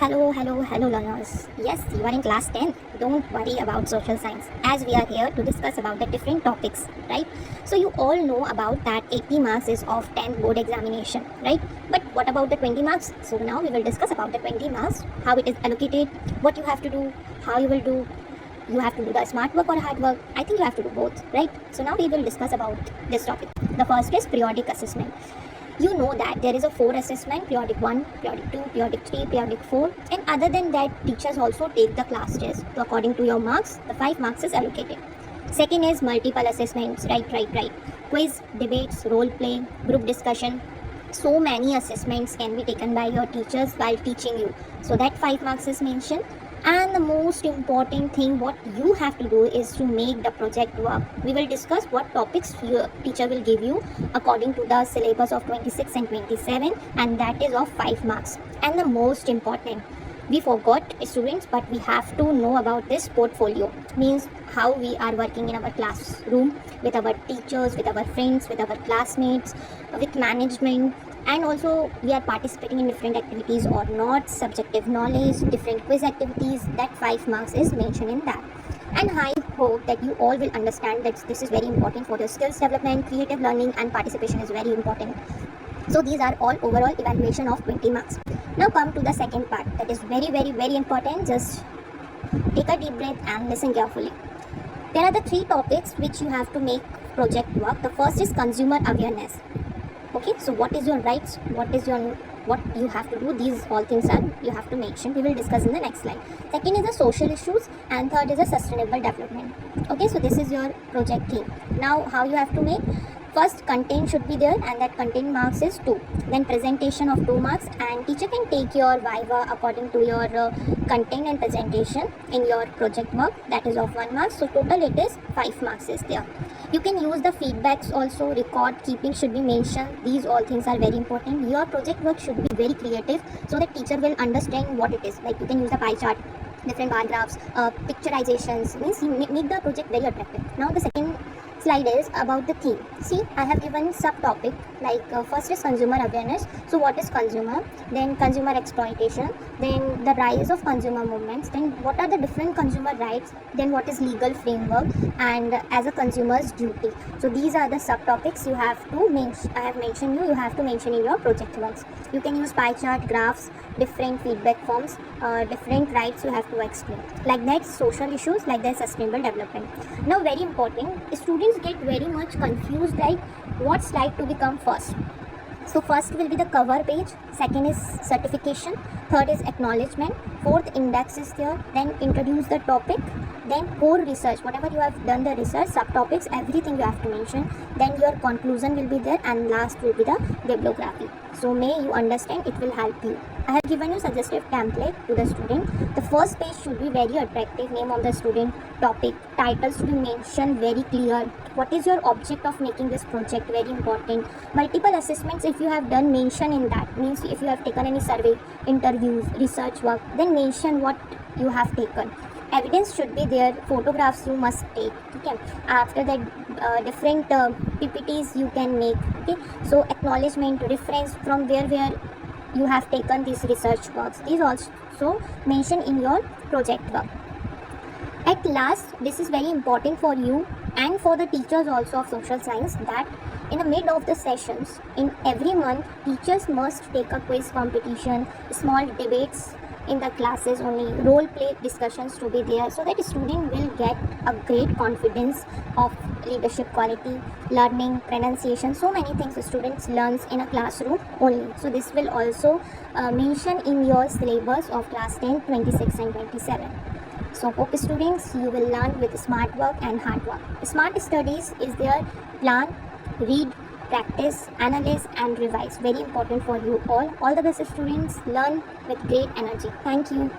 Hello, learners. Yes, you are in class 10. Don't worry about social science as we are here to discuss about the different topics, right? So, you all know about that 80 marks is of 10th board examination, right? But what about the 20 marks? So, now we will discuss about the 20 marks, how it is allocated, what you have to do, how you will do. You have to do the smart work or hard work. I think you have to do both, right? So, now we will discuss about this topic. The first is periodic assessment. You know that there is a 4 assessment: periodic 1, periodic 2, periodic 3, periodic 4, and other than that teachers also take the class test. So according to your marks, the 5 marks is allocated. Second is multiple assessments. Right. Quiz, debates, role play, group discussion. So many assessments can be taken by your teachers while teaching you, so that 5 marks is mentioned. And the most important thing what you have to do is to make the project work. We will discuss what topics your teacher will give you according to the syllabus of 26 and 27, and that is of 5 marks. And the most important, we forgot, students, but we have to know about this portfolio. Means how we are working in our classroom with our teachers, with our friends, with our classmates, with management, and also we are participating in different activities or not, subjective knowledge, different quiz activities. That 5 marks is mentioned in that. And I hope that you all will understand that this is very important for your skills development, creative learning, and participation is very important. So these are all overall evaluation of 20 marks. Now come to the second part, that is very important. Just take a deep breath and listen carefully. There are the 3 topics which you have to make project work. The first is consumer awareness. Okay, so what is your rights, what you have to do, these all things are you have to mention. We will discuss in the next slide. Second is the social issues, and third is the sustainable development. Okay, so this is your project theme. Now how you have to make: first, content should be there, and that content marks is 2. Then presentation of 2 marks, and teacher can take your viva according to your content and presentation in your project work, that is of 1 mark. So total it is 5 marks is there. You can use the feedbacks also. Record keeping should be mentioned. These all things are very important. Your project work should be very creative so that teacher will understand what it is. Like you can use the pie chart, different bar graphs, picturizations. Means you make the project very attractive. Now the second slide is about the theme. See, I have given subtopic like first is consumer awareness. So what is consumer? Then consumer exploitation. Then the rise of consumer movements. Then what are the different consumer rights? Then what is legal framework? And as a consumer's duty. So these are the subtopics you have to mention. I have mentioned you have to mention in your project works. You can use pie chart, graphs, different feedback forms, different rights you have to explain. Like that, social issues, like that, sustainable development. Now very important, students get very much confused like what slide to become first. So first will be the cover page, second is certification, third is acknowledgement, fourth index is there, then introduce the topic, then core research, whatever you have done the research, subtopics, everything you have to mention, then your conclusion will be there, and last will be the bibliography. So may you understand, it will help you. I have given you suggestive template to the student. The first page should be very attractive, name of the student, topic, titles to be mentioned very clear. What is your object of making this project? Very important. Multiple assessments if you have done, mention in that. Means if you have taken any survey, interviews, research work, then mention what you have taken. Evidence should be there. Photographs you must take. Okay. After that, different PPTs you can make. Okay. So acknowledgement, reference from where you have taken these research works. These also mention in your project work. At last, this is very important for you and for the teachers also of social science, that in the mid of the sessions, in every month, teachers must take a quiz competition, small debates in the classes only, role play discussions to be there, so that the student will get a great confidence of leadership quality, learning, pronunciation, so many things the students learns in a classroom only. So this will also mention in your syllabus of class 10, 26 and 27. So hope students, you will learn with smart work and hard work. Smart studies is their plan, read, practice, analyze and revise. Very important for you all. All the best students, learn with great energy. Thank you.